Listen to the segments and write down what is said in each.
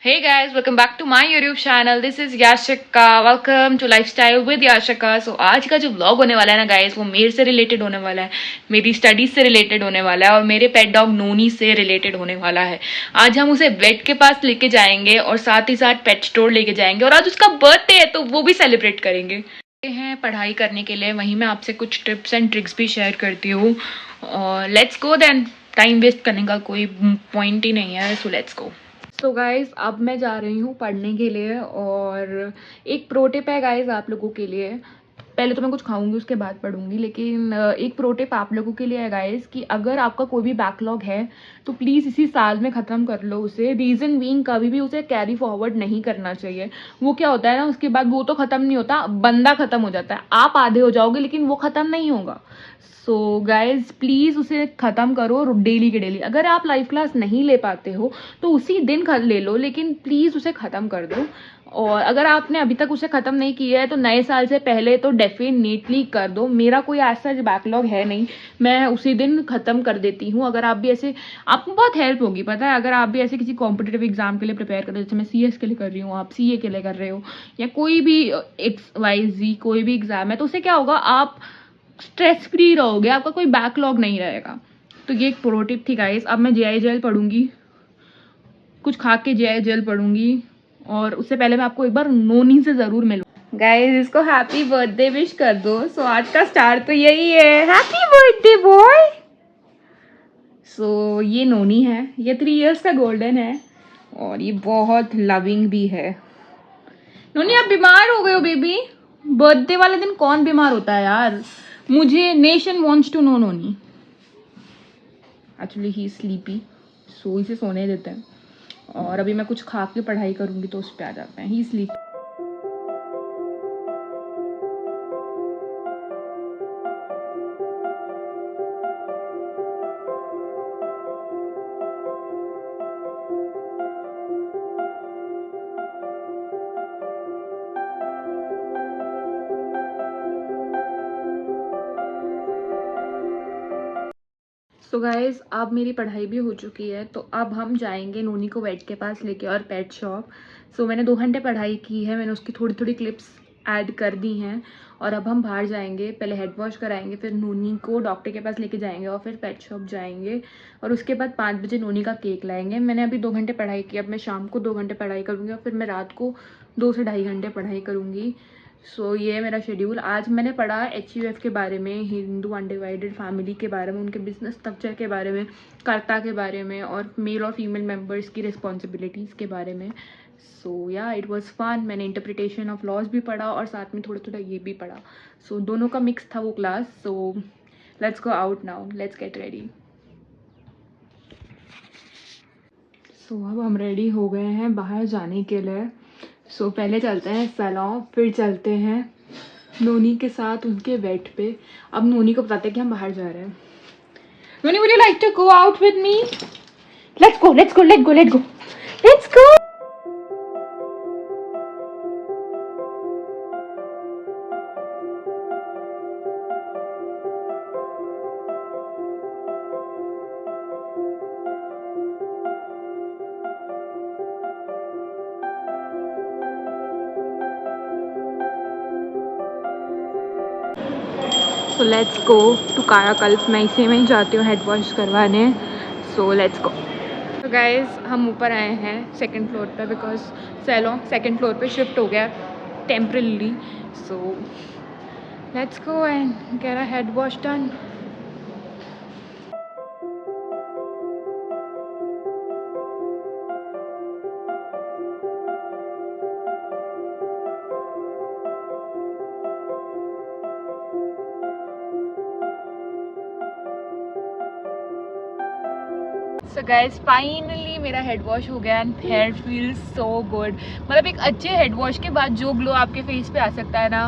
Hey guys, welcome back to my YouTube channel. This is Yashika. Welcome to Lifestyle with Yashika. So आज का जो vlog होने वाला है ना गाइस, वो मेरे से रिलेटेड होने वाला है, मेरी स्टडीज से रिलेटेड होने वाला है और मेरे पेट डॉग नोनी से रिलेटेड होने वाला है। आज हम उसे वेट के पास लेके जाएंगे और साथ ही साथ पेट स्टोर लेके जाएंगे और आज उसका बर्थडे है तो वो भी सेलिब्रेट करेंगे। हैं पढ़ाई करने के लिए, वहीं मैं आपसे कुछ टिप्स एंड ट्रिक्स भी शेयर करती हूँ और let's go then. Time waste करने का कोई पॉइंट ही नहीं है, so let's go. So guys अब मैं जा रही हूँ पढ़ने के लिए और एक प्रो टिप है गाइज़ आप लोगों के लिए। पहले तो मैं कुछ खाऊंगी उसके बाद पढ़ूंगी, लेकिन एक प्रो टिप आप लोगों के लिए है गाइज़ कि अगर आपका कोई भी बैकलॉग है तो प्लीज़ इसी साल में ख़त्म कर लो उसे। रीज़न बीइंग कभी भी उसे कैरी फॉरवर्ड नहीं करना चाहिए। वो क्या होता है ना, उसके बाद वो तो ख़त्म नहीं होता, बंदा ख़त्म हो जाता है। आप आधे हो जाओगे लेकिन वो ख़त्म नहीं होगा। सो गाइज प्लीज़ उसे ख़त्म करो डेली के डेली। अगर आप लाइव क्लास नहीं ले पाते हो तो उसी दिन ले लो, लेकिन प्लीज़ उसे ख़त्म कर दो। और अगर आपने अभी तक उसे ख़त्म नहीं किया है तो नए साल से पहले तो डेफिनेटली कर दो। मेरा कोई ऐसा बैकलॉग है नहीं, मैं उसी दिन ख़त्म कर देती हूँ। अगर आप भी ऐसे, आपको बहुत हेल्प होगी पता है, अगर आप भी ऐसे किसी कॉम्पिटिटिव एग्जाम के लिए प्रिपेयर कर रहे हो, जैसे मैं CS के लिए कर रही हूँ, आप CA के लिए कर रहे हो, या कोई भी XYZ कोई भी एग्ज़ाम है, तो उससे क्या होगा, आप स्ट्रेस फ्री रहोगे, आपका कोई बैकलॉग नहीं रहेगा। तो ये एक प्रो टिप थी गाइस। अब मैं JIGL पढ़ूंगी, कुछ खा के JIGL पढ़ूंगी और उससे पहले मैं आपको एक बार नोनी से ज़रूर मिलूँ। गाइस इसको हैप्पी बर्थडे विश कर दो। सो आज का स्टार तो यही है, हैप्पी बर्थडे बॉय। सो ये नोनी है, ये 3 इयर्स का गोल्डन है और ये बहुत लविंग भी है। नोनी आप बीमार हो गए हो बेबी? बर्थडे वाले दिन कौन बीमार होता है यार? मुझे nation wants to know noni. Actually he sleepy, सो इसे सोने देते हैं और अभी मैं कुछ खा के पढ़ाई करूँगी तो उस पर आ जाते हैं। ही स्लीप। सो गाइज अब मेरी पढ़ाई भी हो चुकी है तो अब हम जाएंगे नोनी को वेट के पास लेके और पेट शॉप। सो मैंने 2 घंटे पढ़ाई की है, मैंने उसकी थोड़ी थोड़ी क्लिप्स ऐड कर दी हैं और अब हम बाहर जाएंगे, पहले हेड वॉश कराएंगे, फिर नोनी को डॉक्टर के पास लेके जाएंगे और फिर पेट शॉप जाएंगे और उसके बाद 5 बजे नोनी का केक लाएंगे। मैंने अभी 2 घंटे पढ़ाई की, अब मैं शाम को 2 घंटे पढ़ाई करूँगी और फिर मैं रात को 2 से ढाई घंटे पढ़ाई करूँगी। सो ये है मेरा शेड्यूल। आज मैंने पढ़ा HUF के बारे में, हिंदू अनडिवाइडेड फैमिली के बारे में, उनके बिजनेस स्ट्रक्चर के बारे में, कर्ता के बारे में और मेल और फीमेल मेंबर्स की रिस्पॉन्सिबिलिटीज़ के बारे में। सो या इट वाज फन। मैंने इंटरप्रिटेशन ऑफ लॉज भी पढ़ा और साथ में थोड़ा थोड़ा ये भी पढ़ा। सो दोनों का मिक्स था वो class. So let's go out now, let's get ready. सो अब हम रेडी हो गए हैं बाहर जाने के लिए। सो पहले चलते हैं सैलॉन, फिर चलते हैं नोनी के साथ उनके वेट पे। अब नोनी को बताते हैं कि हम बाहर जा रहे हैं। नोनी would you like to go out with me? Let's go let's go let's go let's go let's go. So let's go to कायाकल्प। मैं इसी में ही जाती हूँ हेड वॉश करवाने। So let's go. तो गाइज हम ऊपर आए हैं 2nd फ्लोर पे बिकॉज सैलॉन 2nd फ्लोर पे शिफ्ट हो गया temporarily. So let's go and get a head wash done. So guys finally मेरा हेड वॉश हो गया and hair feel so good. मतलब एक अच्छे हेड वॉश के बाद जो ग्लो आपके फेस पे आ सकता है ना,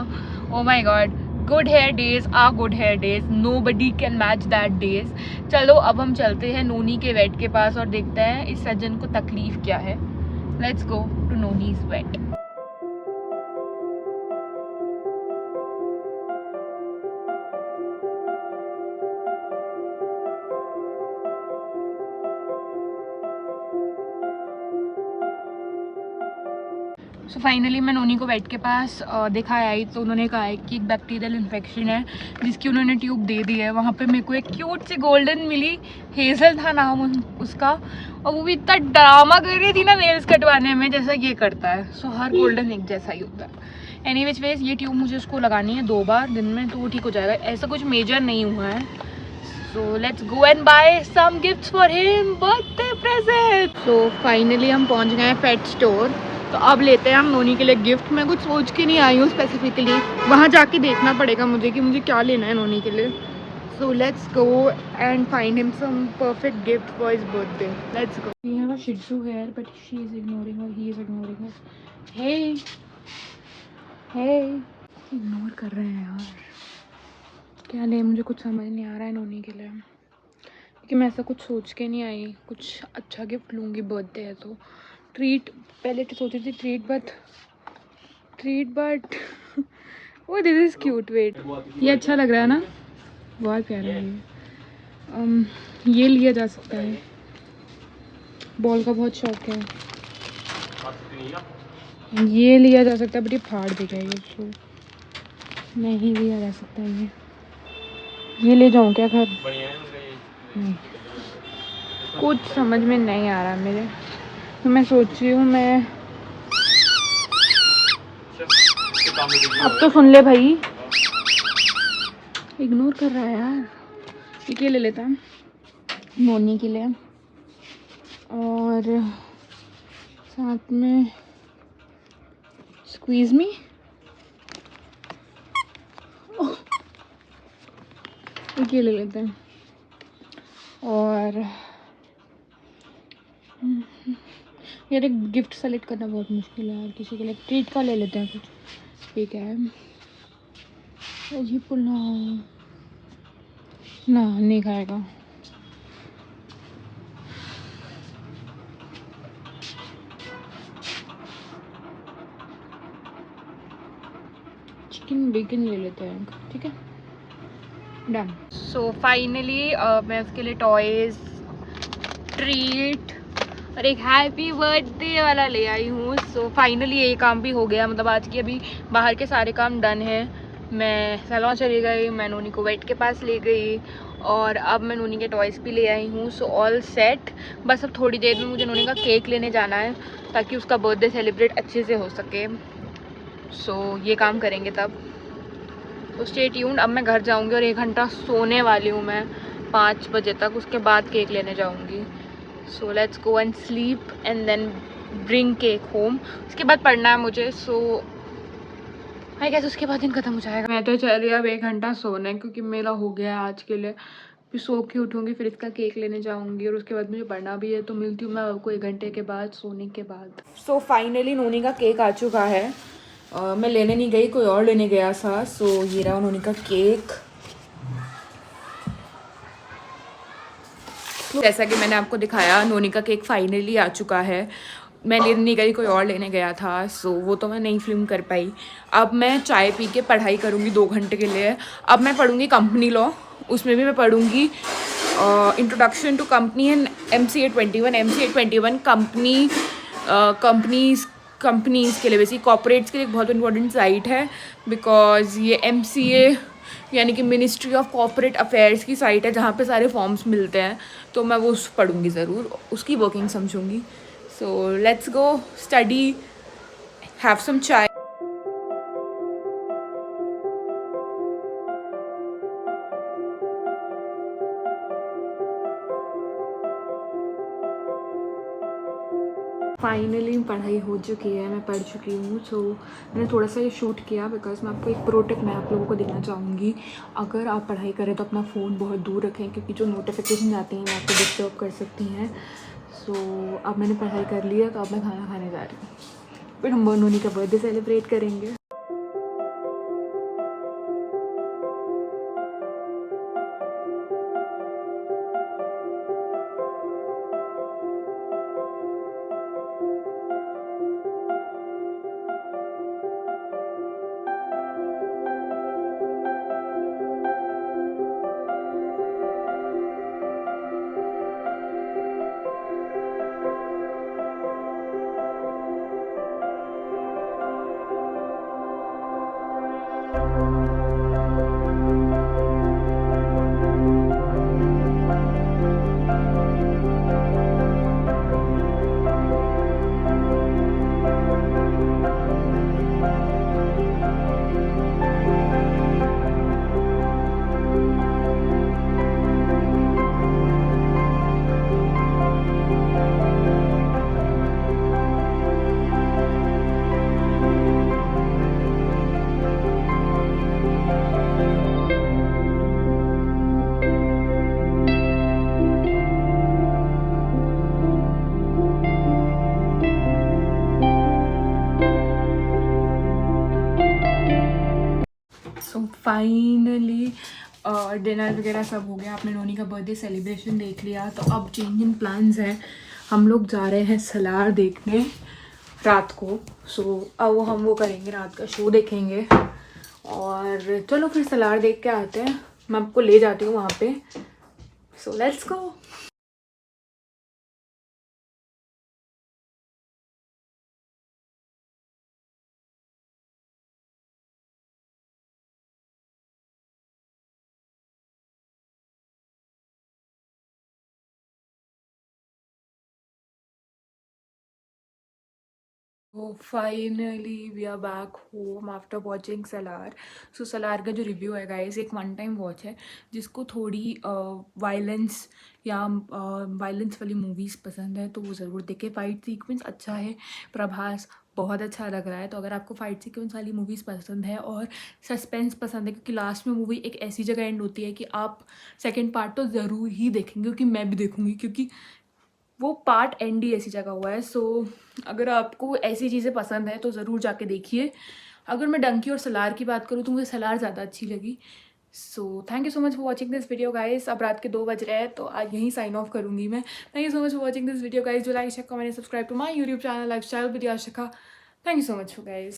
ओ माई God. Good hair days are good hair days, no buddy can match that days. चलो अब हम चलते हैं नोनी के वेट के पास और देखते हैं इस सज्जन को तकलीफ क्या है। Let's go to नोनीज wait. So finally मैं नोनी को वेट के पास दिखाया आई, तो उन्होंने कहा है कि एक बैक्टीरियल इन्फेक्शन है जिसकी उन्होंने ट्यूब दे दी है। वहाँ पे मेरे को एक क्यूट सी गोल्डन मिली, हेज़ल था नाम उसका, और वो भी इतना ड्रामा कर रही थी ना नेल्स कटवाने में जैसा ये करता है। सो हर गोल्डन एक जैसा ही होता है। एनीवेज वेज ये ट्यूब मुझे उसको लगानी है 2 बार दिन में, तो वो ठीक हो जाएगा। ऐसा कुछ मेजर नहीं हुआ है। So let's go and buy some gifts for him, birthday present. So finally हम पहुंच गए हैं पेट स्टोर। तो अब लेते हैं हम नोनी के लिए गिफ्ट। मैं कुछ सोच के नहीं आई हूँ स्पेसिफिकली, वहाँ जाके देखना पड़ेगा मुझे कि मुझे क्या लेना है नोनी के लिए। सो let's go and find him some perfect gift for his birthday. Let's go. We have a Shih Tzu here but she is ignoring और he is ignoring us. Hey hey, ignore कर रहे हैं यार। क्या ले, मुझे कुछ समझ नहीं आ रहा है नोनी के लिए, क्योंकि मैं ऐसा कुछ सोच के नहीं आई। कुछ अच्छा गिफ्ट लूँगी, बर्थडे है तो। ट्रीट पहले तो सोची थी ट्रीट बट वो दिस इज़ क्यूट। वेट, ये अच्छा लग रहा है ना, बहुत प्यारा है ये। ये लिया जा सकता है, बॉल का बहुत शौक है। ये लिया जा सकता है बट ये फाड़ देगा ये, तो नहीं लिया जा सकता है ये ले जाऊँ क्या घर? नहीं, कुछ समझ में नहीं आ रहा मेरे, तो मैं सोच रही हूँ मैं, अब तो सुन ले भाई, इग्नोर कर रहा है यार। ये ले लेता है नोनी के लिए, और साथ में स्क्वीज मी, ये ले लेते हैं। और यार एक गिफ्ट सेलेक्ट करना बहुत मुश्किल है यार, किसी के लिए ट्रीट का ले लेते हैं कुछ। ठीक है, ये पुलाव ना नहीं खाएगा। चिकन बेकन ले लेते हैं, ठीक है, डन। सो फाइनली मैं उसके लिए टॉयज, ट्रीट और एक हैप्पी बर्थडे वाला ले आई हूँ। सो फाइनली ये काम भी हो गया, मतलब आज की अभी बाहर के सारे काम डन है। मैं सैलून चली गई, मैं नोनी को वेट के पास ले गई, और अब मैं नोनी के टॉयज़ भी ले आई हूँ। So all set. बस अब थोड़ी देर में मुझे नोनी का केक लेने जाना है ताकि उसका बर्थडे सेलिब्रेट अच्छे से हो सके। सो ये काम करेंगे तब, तो स्टे ट्यून्ड। अब मैं घर जाऊंगी और 1 घंटा सोने वाली हूँ मैं 5 बजे तक, उसके बाद केक लेने जाऊंगी। So let's go and sleep and then bring cake home. उसके बाद पढ़ना है मुझे। सो आई गेस उसके बाद दिन खत्म हो जाएगा। मैं तो चली अब 1 घंटा सोने, क्योंकि मेरा हो गया आज के लिए। फिर सो के उठूँगी, फिर इसका केक लेने जाऊँगी, और उसके बाद मुझे पढ़ना भी है। तो मिलती हूँ मैं आपको 1 घंटे के बाद, सोने के बाद। सो फाइनली नोनी का केक आ चुका है। मैं लेने नहीं गई, कोई और लेने गया था। सो ये रहा नोनी का केक। जैसा कि मैंने आपको दिखाया, नोनी का केक फाइनली आ चुका है। मैं लेने नहीं गई, कोई और लेने गया था। सो वो तो मैं नहीं फिल्म कर पाई। अब मैं चाय पी के पढ़ाई करूँगी 2 घंटे के लिए। अब मैं पढ़ूँगी कंपनी लॉ, उसमें भी मैं पढ़ूँगी introduction to company and MCA 21। MCA 21 companies के लिए, बेसिक कॉर्पोरेट्स के लिए एक बहुत इंपॉर्टेंट साइट है, बिकॉज ये MCA यानी कि मिनिस्ट्री ऑफ कॉर्पोरेट अफेयर्स की साइट है, जहाँ पे सारे फॉर्म्स मिलते हैं। तो मैं वो पढ़ूँगी ज़रूर, उसकी working समझूँगी। So let's go study, have some चाय। फाइनली पढ़ाई हो चुकी है, मैं पढ़ चुकी हूँ। सो मैंने थोड़ा सा ये शूट किया बिकॉज मैं आपको एक प्रो टिप मैं आप लोगों को देना चाहूँगी। अगर आप पढ़ाई करें तो अपना फ़ोन बहुत दूर रखें, क्योंकि जो नोटिफिकेशन आती हैं वो आपको डिस्टर्ब कर सकती हैं। सो अब मैंने पढ़ाई कर ली है, तो अब मैं खाना खाने जा रही हूँ, फिर हम नोनी का बर्थडे सेलिब्रेट करेंगे। फाइनली डिनर वगैरह सब हो गया, आपने नोनी का बर्थडे सेलिब्रेशन देख लिया, तो अब चेंज इन प्लान्स हैं। हम लोग जा रहे हैं सलार देखने रात को। सो अब हम वो करेंगे, रात का शो देखेंगे। और चलो फिर सलार देख के आते हैं, मैं आपको ले जाती हूँ वहाँ पे। सो लेट्स गो। तो finally we are back home after watching Salaar. सो सलार का जो रिव्यू है गाइस, एक वन टाइम वॉच है। जिसको थोड़ी वायलेंस या वायलेंस वाली मूवीज़ पसंद है तो वो ज़रूर देखे। फाइट सीक्वेंस अच्छा है, प्रभास बहुत अच्छा लग रहा है। तो अगर आपको फाइट सीक्वेंस वाली मूवीज़ पसंद है और सस्पेंस पसंद है, क्योंकि लास्ट में मूवी एक ऐसी जगह एंड होती है कि आप सेकेंड पार्ट तो ज़रूर ही देखेंगे, क्योंकि मैं भी देखूँगी, क्योंकि वो पार्ट एंड ही ऐसी जगह हुआ है। सो अगर आपको ऐसी चीज़ें पसंद है तो ज़रूर जाके देखिए। अगर मैं डंकी और सलार की बात करूँ तो मुझे सलार ज़्यादा अच्छी लगी। So thank you so much for watching this video guys. अब रात के 2 बज रहे हैं तो आज यहीं साइन ऑफ करूँगी मैं। Thank you so much for watching this video guys. जो like share comment subscribe to my YouTube channel lifestyle with Yashika. Thank you so much for guys.